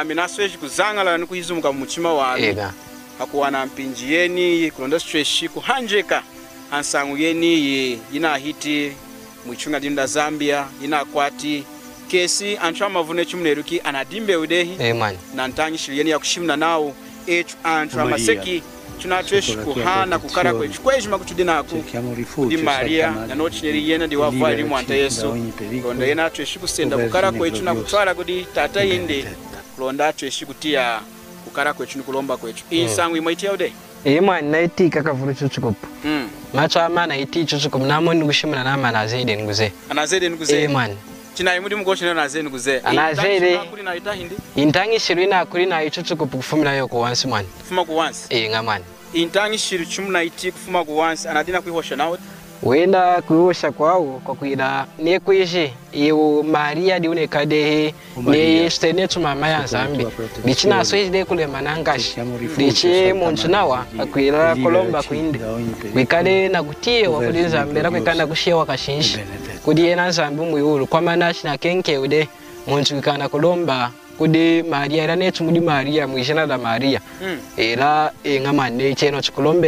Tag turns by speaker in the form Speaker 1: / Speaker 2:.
Speaker 1: Minasweji kuzangala nikuizumuka muchima wanu.
Speaker 2: Ega.
Speaker 1: Hakuwana mpinji yeni, kulonda streshi kuhanjeka. Hansangu yeni yina hiti mwichunga dinda Zambia, yina kwati. Kesi anchwa mavune chumneruki anadimbe udehi.
Speaker 2: Amen.
Speaker 1: Na ntangi shiliyeni ya kushimna nao. Anchwa maseki. Tunatweshi kuhana kukara kwechu. Kwechu makutudina aku. Di Maria. Na nochineri yena di wafa ilimu anta Yesu. Konda yena tweshi kusenda kukara kwechu na kutwala kudi tata inde. Kulonda tweshi kutia kukara kwechu nukulomba kwechu. Insangu imaitia ude?
Speaker 2: Amen. Naiti kakavuru chuchukupu. Macho ama naiti chuchukupu. Namo nukushimna nama anazede nguze.
Speaker 1: Anazede nguze?
Speaker 2: Amen.
Speaker 1: China imudi mgoshina anazede nguze.
Speaker 2: Anazede. Intangi shirina akulina ichuchukupu kufumila yoko wansi mani.
Speaker 1: Kufuma kuwansi?
Speaker 2: Ngamani.
Speaker 1: Intangi shiru chumna iti kufuma kuwansi. Anadina kuihosha nao?
Speaker 2: Wenda kuosha kwao kwa kuida ne kuishi iyo Maria di une kadehe ne stene tuma maya Zambi bichina soje de kule manangashi bichi monchunawa akwira kolomba kuinde wikale na kutie wakuli Zambera kwikana kushewa kashinshi kudi ena Zambi muyuru kwa manashi na kenke ude monchu kana kolomba kudi Maria era ne tumudi Maria mwishana da Maria era ngamane cheno chikolombera